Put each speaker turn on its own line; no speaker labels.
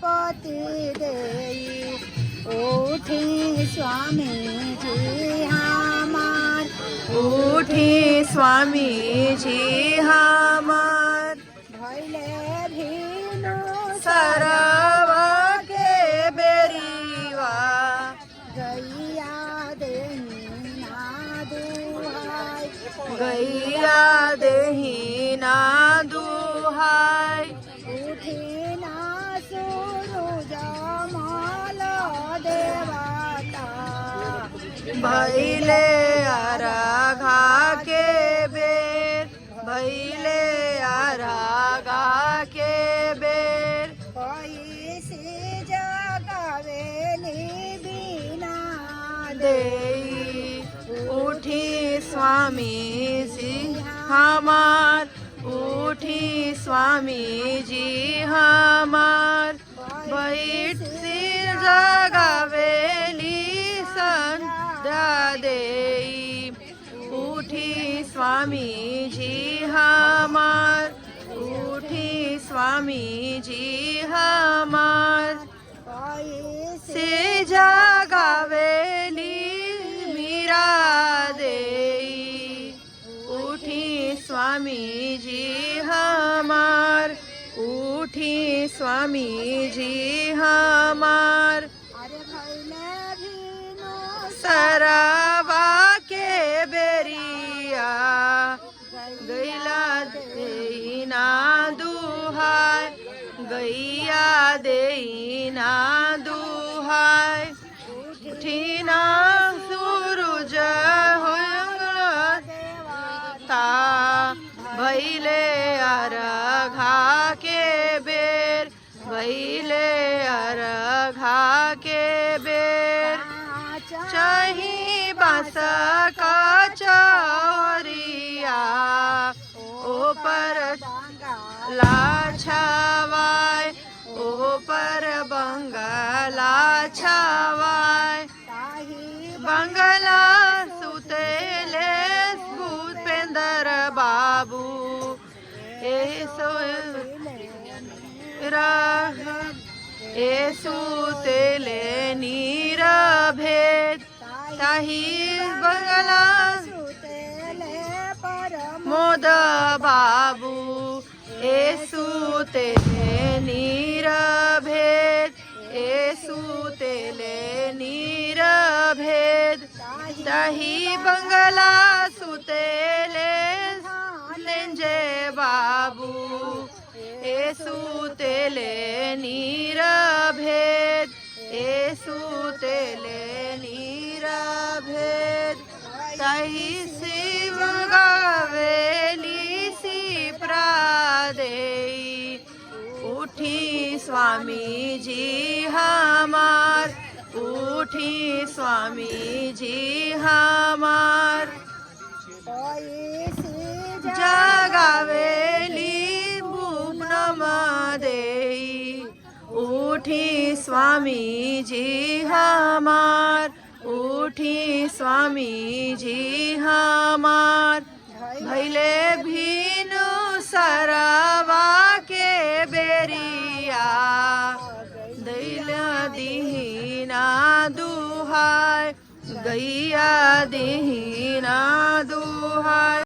पति देई उठी स्वामीजी हमार
उठी स्वामीजी हमार
भैले भीनु
सरव के बेरीवा
गैया देही ना दुहाई
गैया देही ना दुहाई
उठी ना सूरज मल देवता
भैले अरघा के बेर भैले अरघा के बेर
कैसे जगावेली बिना
देई उठी स्वामीजी हमार उठी स्वामीजी हमार बैठ सिर जगावेली संध्या देई उठी स्वामीजी हमार उठी स्वामीजी हमार
कैसे
से जगावेली मीरा देई उठी स्वामीजी हमार उठी स्वामीजी हमार
अरे भैले भीनु
सरवा के बेरिया गैला देना दुहाय गैया देना दुहाय उठिना सूरज होता भैले अरघा के बेर भैले अरघा के बेर चाही बांस का चौरिया ओ पर लाछवाय ओ पर बंगला छवाय बंगला सुतेले भूपेंद्र बाबू ऐसो सुतेले नीर भेद ताही बंगला मोद बाबू सुतेले नीर भेद सुतेले नीर भेद ताही बंगला सुतेले लेंजे बाबू सुतेले नीर भेद सुतेले नीर भेद ताही शिव गावेली सी प्रादेई उठी स्वामीजी हमार उठी स्वामीजी हमार जगावेली देई उठी स्वामीजी हमार उठी स्वामीजी हमार भैले भीनु सरवा के बेरिया दैला दीना दुहाय गैया दीना दुहाय।